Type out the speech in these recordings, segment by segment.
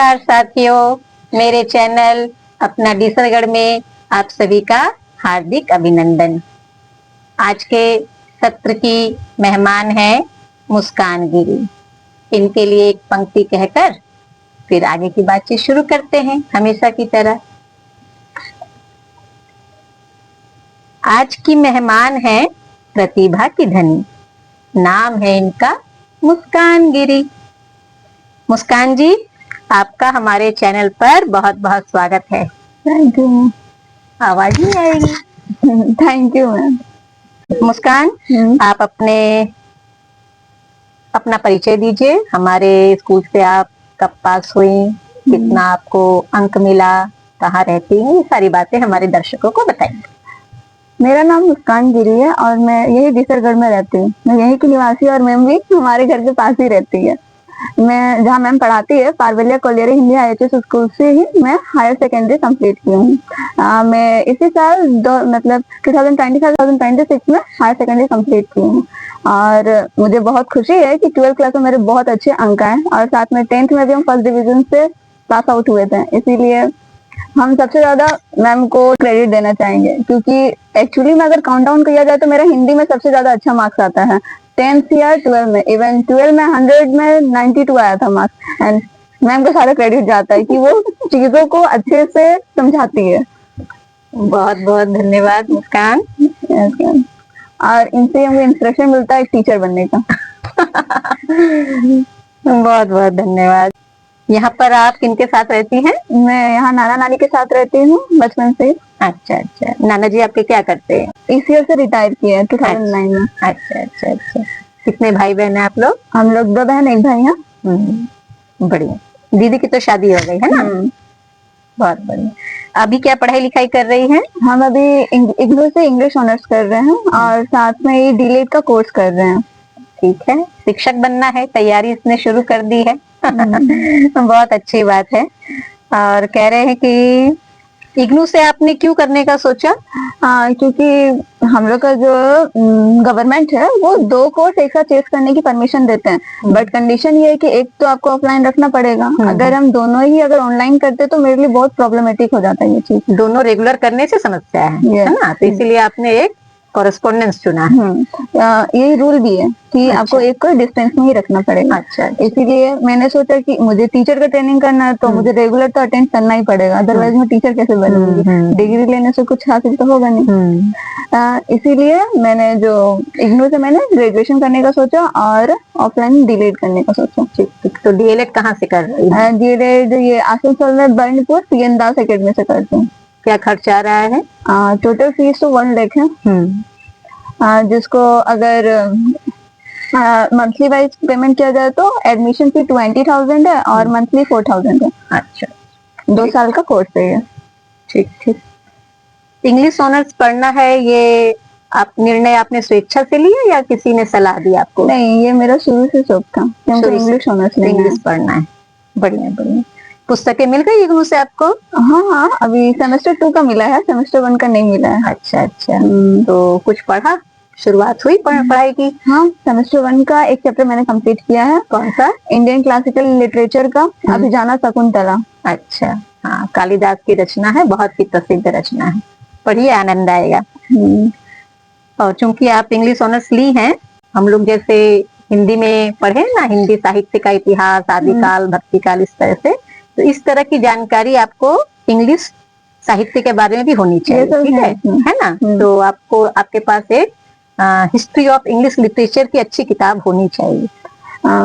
नमस्कार साथियों, मेरे चैनल अपना डीसरगढ़ में आप सभी का हार्दिक अभिनंदन। आज के सत्र की मेहमान है मुस्कान गिरी। इनके लिए एक पंक्ति कहकर फिर आगे की बातचीत शुरू करते हैं हमेशा की तरह। आज की मेहमान है प्रतिभा की धनी, नाम है इनका मुस्कान गिरी। मुस्कान जी, आपका हमारे चैनल पर बहुत बहुत स्वागत है। Thank you. आवाज नहीं आएगी। Thank you ma'am. मुस्कान, आप अपना परिचय दीजिए। हमारे स्कूल से आप कब पास हुई, कितना आपको अंक मिला, कहाँ रहती हैं, ये सारी बातें हमारे दर्शकों को बताइए। मेरा नाम मुस्कान गिरी है और मैं यही डीसरगढ़ में रहती हूँ। मैं यहीं की निवासी और मैम भी हमारे घर के पास ही रहती है। मैं जहाँ मैम पढ़ाती है पारवेलिया कोलियरी हिंदी IHS स्कूल से ही मैं हायर सेकेंडरी कंप्लीट की हूँ। मैं इसी साल मतलब 2025-2026 में हायर सेकेंडरी कंप्लीट की हूँ और मुझे बहुत खुशी है कि 12th क्लास में मेरे बहुत अच्छे अंक आए और साथ में 10th में भी हम फर्स्ट डिवीजन से पास आउट हुए थे। इसीलिए हम सबसे ज्यादा मैम को क्रेडिट देना चाहेंगे, क्योंकि एक्चुअली में अगर काउंट डाउन किया जाए तो मेरा हिंदी में सबसे ज्यादा अच्छा मार्क्स आता है 10th या 12 में। इवन 12 में 100 में 92 आया था मार्क्स। एंड मैम को सारा क्रेडिट जाता है कि वो चीजों को अच्छे से समझाती है। बहुत बहुत धन्यवाद मुस्कान। और इनसे हमें इंस्पिरेशन मिलता है एक टीचर बनने का। बहुत बहुत धन्यवाद। यहाँ पर आप किनके साथ रहती हैं? मैं यहाँ नाना नानी के साथ रहती हूँ बचपन से। अच्छा अच्छा। नाना जी आपके क्या करते हैं? इस ईयर से रिटायर किए हैं 2009 में। अच्छा अच्छा अच्छा। कितने भाई बहन है आप लोग? हम लोग 2 बहन 1 भाई हैं। बढ़िया। दीदी की तो शादी हो गई है ना? बहुत बढ़िया। अभी क्या पढ़ाई लिखाई कर रही हैं? हम अभी इग्नू से इंग्लिश ऑनर्स कर रहे हैं और साथ में ये डीलेट का कोर्स कर रहे हैं। ठीक है, शिक्षक बनना है, तैयारी इसने शुरू कर दी है। बहुत अच्छी बात है। और कह रहे हैं कि इग्नू से आपने क्यों करने का सोचा? क्योंकि हम लोग का जो गवर्नमेंट है वो 2 कोर्स एक साथ चेस करने की परमिशन देते हैं, बट कंडीशन ये है कि एक तो आपको ऑफलाइन रखना पड़ेगा। अगर हम दोनों ही अगर ऑनलाइन करते तो मेरे लिए बहुत प्रॉब्लमेटिक हो जाता है ये चीज। दोनों रेगुलर करने से समस्या है ना? तो इसीलिए आपने एक कॉरेस्पॉन्डेंस चुना है। यही रूल भी है कि आपको एक को डिस्टेंस में ही रखना पड़ेगा। अच्छा। इसीलिए मैंने सोचा कि मुझे टीचर का ट्रेनिंग करना है तो मुझे रेगुलर तो अटेंड करना ही पड़ेगा, अदरवाइज मैं टीचर कैसे बनूंगी? डिग्री लेने से कुछ हासिल तो होगा नहीं। इसीलिए मैंने जो इग्नू से मैंने ग्रेजुएशन करने का सोचा और ऑफलाइन डीलेट करने का सोचा। ठीक। तो डीएलएड कहाँ से कर रही है? डीलेट ये आसनसोल में बर्नपुर CN दास अकेडमी से करती हूँ। क्या खर्चा आ रहा है? टोटल फीस तो 1 लाख है। जिसको अगर मंथली वाइज पेमेंट किया जाए तो एडमिशन फी 20,000 है और मंथली 4,000 है। अच्छा। 2 साल का कोर्स है ये। ठीक ठीक। इंग्लिश ऑनर्स पढ़ना है, ये आप निर्णय आपने स्वेच्छा से लिया या किसी ने सलाह दी आपको? नहीं, ये मेरा शुरू से शौक था कि हमको इंग्लिश ऑनर्स लेना है, इंग्लिश पढ़ना है। बढ़िया बढ़िया। पुस्तकें मिल गई इग्नू से आपको? हाँ, अभी सेमेस्टर 2 का मिला है, सेमेस्टर 1 का नहीं मिला है। अच्छा अच्छा। तो कुछ पढ़ा, शुरुआत हुई पढ़ाई की? हाँ, सेमेस्टर 1 का एक चैप्टर मैंने कंप्लीट किया है। कौन सा? इंडियन क्लासिकल लिटरेचर का अभिजाना शकुंतला। अच्छा। हाँ, कालिदास की रचना है, बहुत ही प्रसिद्ध रचना है। पढ़िए, आनंद आएगा। और चूंकि आप इंग्लिश ऑनर्स ली हैं, हम लोग जैसे हिंदी में पढ़े ना, हिंदी साहित्य का इतिहास, आदिकाल, भक्तिकाल, इस तरह से, तो इस तरह की जानकारी आपको इंग्लिश साहित्य के बारे में भी होनी चाहिए। ठीक है ना? तो आपको आपके पास एक हिस्ट्री ऑफ इंग्लिश लिटरेचर की अच्छी किताब होनी चाहिए।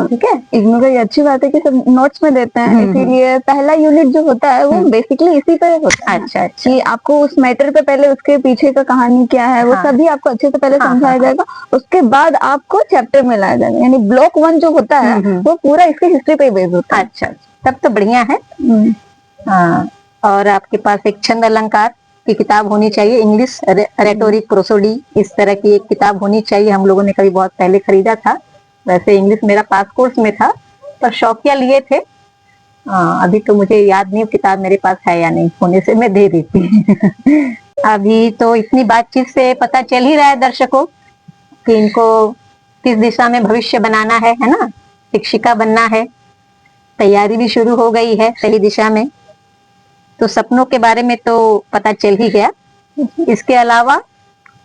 ठीक है। इग्नू का ये अच्छी बात है कि सब नोट्स में देते हैं, इसीलिए पहला यूनिट जो होता है वो बेसिकली इसी पे होता है। अच्छा अच्छा। कि आपको उस मैटर पे पहले उसके पीछे का कहानी क्या है वो सभी आपको अच्छे से पहले समझाया जाएगा, उसके बाद आपको चैप्टर में लाया जाएगा। यानी ब्लॉक 1 जो होता है वो पूरा इसके हिस्ट्री पे बेस्ड होता है। अच्छा, तब तो बढ़िया है। और आपके पास एक छंद अलंकार की किताब होनी चाहिए, इंग्लिश रेटोरिक, प्रोसोडी, इस तरह की एक किताब होनी चाहिए। हम लोगों ने कभी बहुत पहले खरीदा था। वैसे इंग्लिश मेरा पास कोर्स में था, पर शौकिया लिए थे। अभी तो मुझे याद नहीं किताब मेरे पास है या नहीं, होने से मैं दे देती। अभी तो इतनी बातचीत से पता चल ही रहा है दर्शकों कि इनको किस दिशा में भविष्य बनाना है ना? शिक्षिका बनना है। तैयारी भी शुरू हो गई है सही दिशा में। तो सपनों के बारे में तो पता चल ही गया। इसके अलावा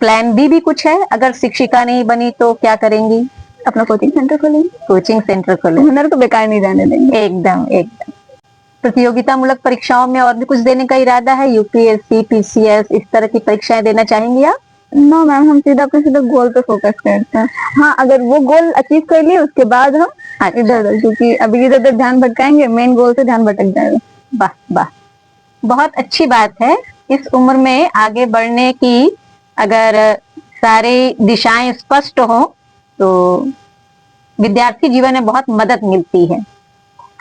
प्लान बी भी कुछ है? अगर शिक्षिका नहीं बनी तो क्या करेंगी? अपना कोचिंग सेंटर खोलेंगे। कोचिंग सेंटर खोलेंगे। हुनर को बेकार नहीं जाने देंगे। एकदम एकदम। प्रतियोगिता मूलक परीक्षाओं में और भी कुछ देने का इरादा है? यूपीएससी, पीसीएस, इस तरह की परीक्षाएं देना चाहेंगी आप? नो मैम, हम सीधा अपने सीधा गोल पे फोकस करते हैं। हाँ, अगर वो गोल अचीव कर लिए उसके बाद हम इधर उधर, क्योंकि अभी इधर उधर ध्यान भटकाएंगे, मेन गोल से ध्यान भटक जाएगा। वाह वाह, बहुत अच्छी बात है। इस उम्र में आगे बढ़ने की अगर सारी दिशाएं स्पष्ट हो तो विद्यार्थी जीवन में बहुत मदद मिलती है।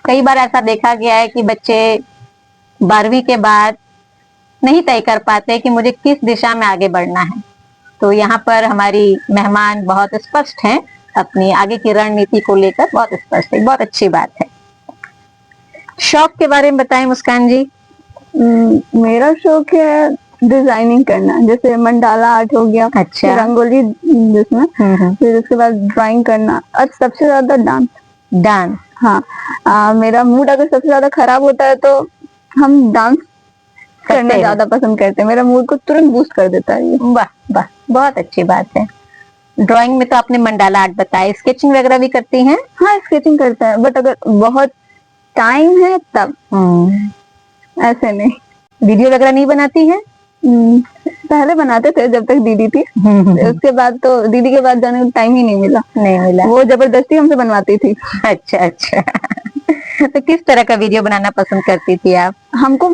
कई बार ऐसा देखा गया है कि बच्चे 12वीं के बाद नहीं तय कर पाते कि मुझे किस दिशा में आगे बढ़ना है। तो यहाँ पर हमारी मेहमान बहुत स्पष्ट हैं, अपनी आगे की रणनीति को लेकर बहुत स्पष्ट है, बहुत अच्छी बात है। शौक के बारे में बताएं मुस्कान जी। मेरा शौक है डिजाइनिंग करना, जैसे मंडाला आर्ट हो गया, अच्छा। रंगोली जिसमें, फिर उसके बाद ड्राइंग करना, और सबसे ज्यादा डांस। डांस? हाँ, मेरा मूड अगर सबसे ज्यादा खराब होता है तो हम डांस करना ज्यादा पसंद करते हैं। मेरा मूड को तुरंत बूस्ट कर देता है ये। वाह वाह, बहुत अच्छी बात है। ड्राइंग में तो आपने मंडाला आर्ट बताया, स्केचिंग वगैरह भी करती हैं? हाँ, स्केचिंग करते हैं, बट अगर बहुत टाइम है तब, ऐसे नहीं। वीडियो वगैरह नहीं बनाती हैं? पहले बनाते थे जब तक दीदी थी। उसके बाद तो दीदी के बाद जाने का टाइम ही नहीं मिला। वो जबरदस्ती हमसे बनवाती थी। अच्छा अच्छा। तो किस तरह का वीडियो बनाना पसंद करती थी आप? हमको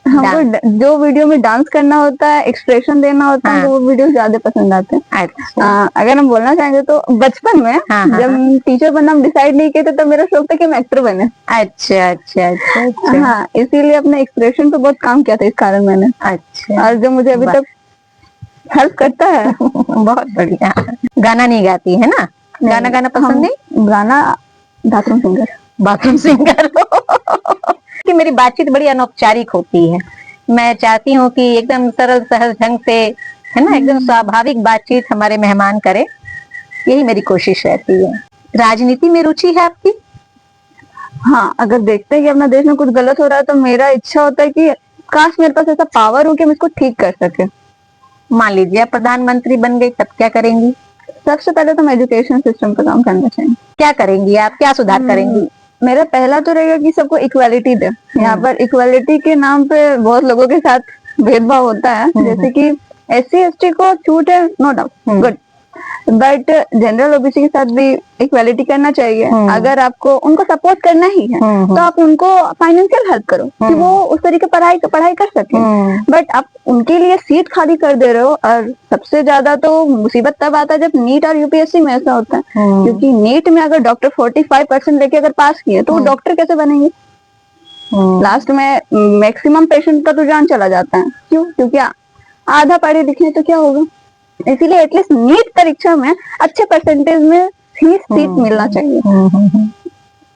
जो वीडियो में डांस करना होता है, एक्सप्रेशन देना होता है, वो वीडियो ज्यादा पसंद आते हैं। अच्छा। अगर हम बोलना चाहेंगे तो बचपन में जब टीचर बनना हम डिसाइड नहीं किए थे तब मेरा शौक था कि हम एक्टर बने। अच्छा अच्छा अच्छा। हाँ, इसीलिए अपने एक्सप्रेशन पे बहुत काम किया था, इस कारण मैंने। अच्छा। और जो मुझे अभी तक हेल्प करता है। बहुत बढ़िया। गाना नहीं गाती है ना? गाना पसंद नहीं? गाना बाथरूम सिंगर। Bathroom singer. कि मेरी बातचीत बड़ी अनौपचारिक होती है। मैं चाहती हूँ कि एकदम सरल सहज ढंग से, है ना, एकदम स्वाभाविक बातचीत हमारे मेहमान करें, यही मेरी कोशिश रहती है। राजनीति में रुचि है आपकी? हाँ, अगर देखते हैं कि अपना देश में कुछ गलत हो रहा है तो मेरा इच्छा होता है कि काश मेरे पास ऐसा पावर हो कि हम इसको ठीक कर सके। मान लीजिए आप प्रधानमंत्री बन गई, तब क्या करेंगी? सबसे पहले तो मैं एजुकेशन सिस्टम पर काम करना चाहिए। क्या करेंगी आप, क्या सुधार करेंगी? मेरा पहला तो रहेगा कि सबको इक्वालिटी दे। यहाँ पर इक्वालिटी के नाम पे बहुत लोगों के साथ भेदभाव होता है, जैसे कि SC ST को छूट है, no doubt, good, but general OBC के साथ भी इक्वालिटी करना चाहिए। अगर आपको उनको सपोर्ट करना ही है तो आप उनको फाइनेंशियल हेल्प करो कि वो उस तरीके पढ़ाई कर सके। बट आप उनके लिए सीट खाली कर दे रहे हो। और सबसे ज्यादा तो मुसीबत तब आता है जब नीट और UPSC में ऐसा होता है, क्योंकि नीट में अगर डॉक्टर 45% लेके अगर पास किए तो वो डॉक्टर कैसे बनेंगे? लास्ट में मैक्सिमम पेशेंट का तो जान चला जाता है। क्यों? क्योंकि आधा पढ़े लिखे तो क्या होगा। इसीलिए एटलीस्ट नीट परीक्षा में अच्छे परसेंटेज में ही सीट मिलना चाहिए।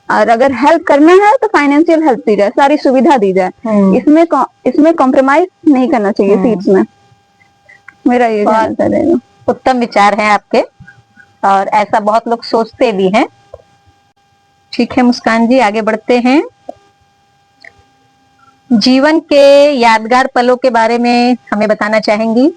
और अगर हेल्प करना है तो फाइनेंशियल हेल्प दी जाए, सारी सुविधा दी जाए। इसमें कॉम्प्रोमाइज नहीं करना चाहिए सीट्स में। मेरा ये रहेगा। उत्तम विचार हैं आपके, और ऐसा बहुत लोग सोचते भी हैं। ठीक है मुस्कान जी, आगे बढ़ते हैं। जीवन के यादगार पलों के बारे में हमें बताना चाहेंगी?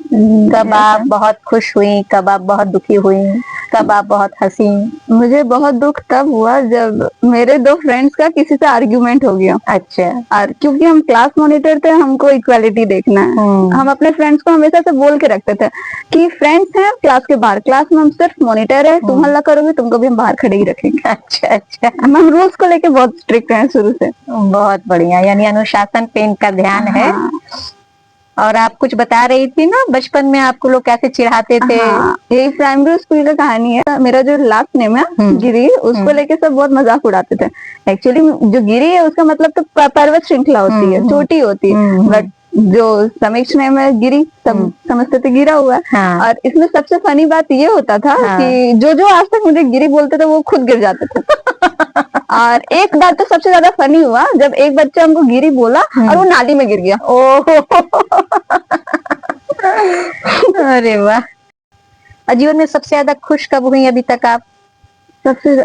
कब आप बहुत खुश हुई, कब आप बहुत दुखी हुई, कब आप बहुत हंसी? मुझे बहुत दुख तब हुआ जब मेरे 2 फ्रेंड्स का किसी से आर्ग्यूमेंट हो गया। अच्छा। और क्योंकि हम क्लास मॉनिटर थे, हमको इक्वालिटी देखना है। हम अपने फ्रेंड्स को हमेशा से बोल के रखते थे कि फ्रेंड्स हैं क्लास के बाहर, क्लास में हम सिर्फ मॉनिटर है, तुम हल्ला करोगे तुमको भी हम बाहर खड़े ही रखेंगे। अच्छा अच्छा। हम रूल्स को लेके बहुत स्ट्रिक्ट हैं शुरू से। बहुत बढ़िया, यानी अनुशासन पे इनका ध्यान है। और आप कुछ बता रही थी ना, बचपन में आपको लोग कैसे चिढ़ाते थे? यही प्राइमरी स्कूल का कहानी है। मेरा जो लास्ट नेम है गिरी, उसको लेके सब बहुत मजाक उड़ाते थे। एक्चुअली जो गिरी है उसका मतलब तो पर्वत श्रृंखला होती है, चोटी होती है, बट जो समीक्ष नेम है गिरी, सब समझते थे गिरा हुआ है। और इसमें सबसे फनी बात ये होता था कि जो आज तक मुझे गिरी बोलते थे वो खुद गिर जाते थे। और एक बात तो सबसे ज्यादा फनी हुआ जब एक बच्चा हमको गिरी बोला और वो नाली में गिर गया। अरे वाह। जीवन में सबसे ज्यादा खुश कब हुई अभी तक आप? सबसे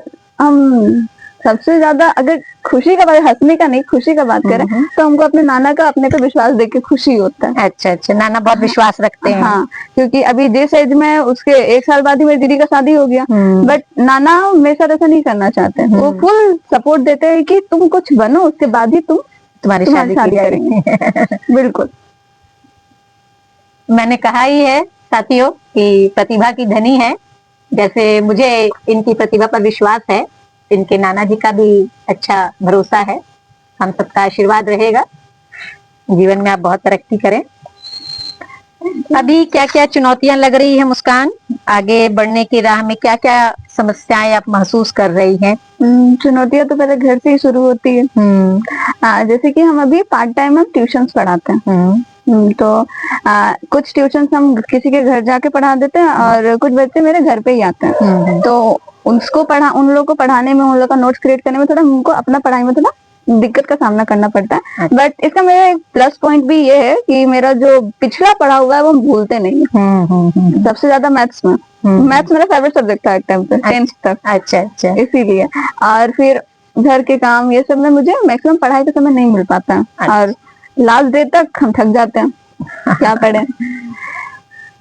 हम सबसे ज्यादा अगर खुशी का बात, हंसने का नहीं, खुशी का बात करें तो हमको अपने नाना का अपने पे विश्वास देख के खुशी होता है। अच्छा अच्छा, नाना बहुत विश्वास रखते हैं। हाँ, क्योंकि अभी जिस एज में उसके 1 साल बाद ही मेरी दीदी का शादी हो गया, बट नाना मेरे साथ ऐसा नहीं करना चाहते। वो फुल सपोर्ट देते हैं कि तुम कुछ बनो, उसके बाद ही तुम्हारी शादी करेंगे। बिल्कुल। मैंने कहा ही है साथियों कि प्रतिभा की धनी है। जैसे मुझे इनकी प्रतिभा पर विश्वास है, इनके नाना जी का भी अच्छा भरोसा है। हम सबका आशीर्वाद रहेगा, जीवन में आप बहुत तरक्की करें। अभी क्या क्या चुनौतियां लग रही है मुस्कान, आगे बढ़ने की राह में क्या क्या समस्याएं आप महसूस कर रही हैं? चुनौतियां तो पहले घर से ही शुरू होती है। जैसे कि हम अभी पार्ट टाइम हम ट्यूशंस पढ़ाते हैं। तो कुछ ट्यूशंस हम किसी के घर जाके पढ़ा देते हैं और कुछ बच्चे मेरे घर पे ही आते हैं। तो उन लोगों को पढ़ाने में, उन लोगों का नोट्स क्रिएट करने में थोड़ा हमको अपना पढ़ाई में थोड़ा दिक्कत का सामना करना पड़ता है। बट इसका मेरा एक प्लस पॉइंट भी ये है कि मेरा जो पिछला पढ़ा हुआ है वो हम भूलते नहीं है। सबसे ज्यादा मैथ्स में, मैथ्स मेरा फेवरेट सब्जेक्ट था एक टाइम पे, 10th तक। अच्छा अच्छा, इसीलिए। और फिर घर के काम ये सब में मुझे मैक्सिमम पढ़ाई का समय नहीं मिल पाता है। और लास्ट डे तक हम थक जाते हैं, क्या पढ़े।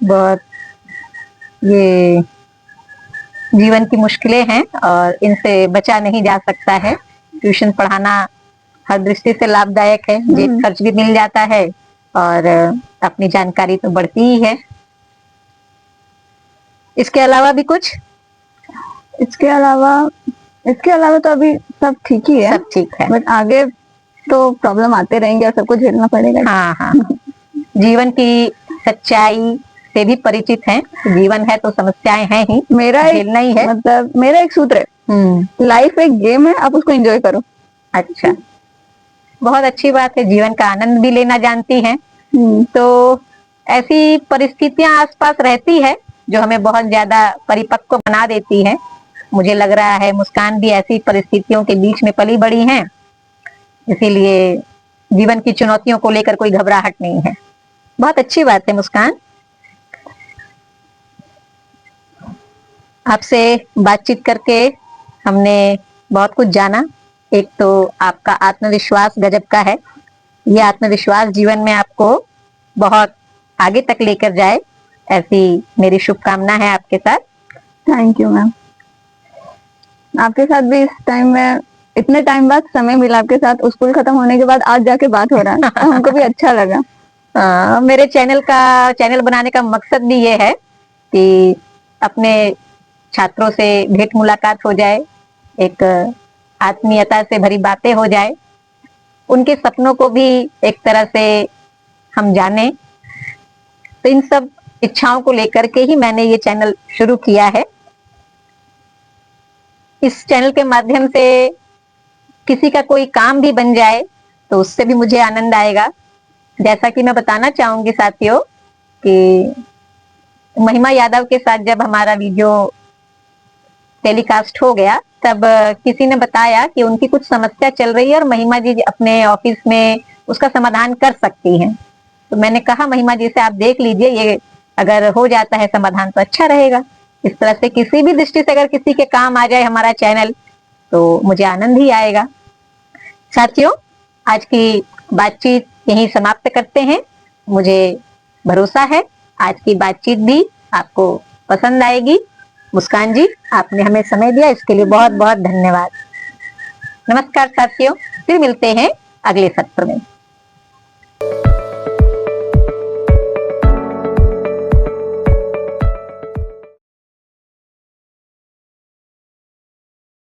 बहुत, ये जीवन की मुश्किलें हैं और इनसे बचा नहीं जा सकता है। ट्यूशन पढ़ाना हर दृष्टि से लाभदायक है, जेब खर्च भी मिल जाता है और अपनी जानकारी तो बढ़ती ही है। इसके अलावा भी कुछ? इसके अलावा तो अभी सब ठीक ही है। सब ठीक है, बट आगे तो प्रॉब्लम आते रहेंगे और सबको झेलना पड़ेगा। हाँ हाँ। जीवन की सच्चाई से भी परिचित हैं। जीवन है तो समस्याएं हैं ही, झेलना ही है। मतलब मेरा एक सूत्र है, लाइफ एक गेम है, आप उसको एंजॉय करो। अच्छा, बहुत अच्छी बात है, जीवन का आनंद भी लेना जानती हैं। तो ऐसी परिस्थितियां आसपास रहती है जो हमें बहुत ज्यादा परिपक्व बना देती है। मुझे लग रहा है मुस्कान भी ऐसी परिस्थितियों के बीच में पली बड़ी हैं, इसीलिए जीवन की चुनौतियों को लेकर कोई घबराहट नहीं है। बहुत अच्छी बात है मुस्कान। आपसे बातचीत करके हमने बहुत कुछ जाना। एक तो आपका आत्मविश्वास गजब का है, ये आत्मविश्वास जीवन में आपको बहुत आगे तक लेकर जाए, ऐसी मेरी शुभकामना है आपके साथ। Thank you ma'am. आपके साथ भी इस टाइम में, इतने टाइम बाद समय मिला आपके साथ, स्कूल खत्म होने के बाद आज जाके बात हो रहा है तो हमको भी अच्छा लगा। मेरे चैनल बनाने का मकसद भी ये है कि अपने छात्रों से भेंट मुलाकात हो जाए, एक आत्मीयता से भरी बातें हो जाए, उनके सपनों को भी एक तरह से हम जाने। तो इन सब इच्छाओं को लेकर के ही मैंने ये चैनल शुरू किया है। इस चैनल के माध्यम से किसी का कोई काम भी बन जाए तो उससे भी मुझे आनंद आएगा। जैसा कि मैं बताना चाहूंगी साथियों कि महिमा यादव के साथ जब हमारा वीडियो टेलीकास्ट हो गया, तब किसी ने बताया कि उनकी कुछ समस्या चल रही है और महिमा जी अपने ऑफिस में उसका समाधान कर सकती हैं। तो मैंने कहा महिमा जी से आप देख लीजिए, ये अगर हो जाता है समाधान तो अच्छा रहेगा। इस तरह से किसी भी दृष्टि से अगर किसी के काम आ जाए हमारा चैनल तो मुझे आनंद ही आएगा। साथियों, आज की बातचीत यहीं समाप्त करते हैं। मुझे भरोसा है आज की बातचीत भी आपको पसंद आएगी। मुस्कान जी, आपने हमें समय दिया, इसके लिए बहुत बहुत धन्यवाद। नमस्कार साथियों, फिर मिलते हैं अगले सत्र में।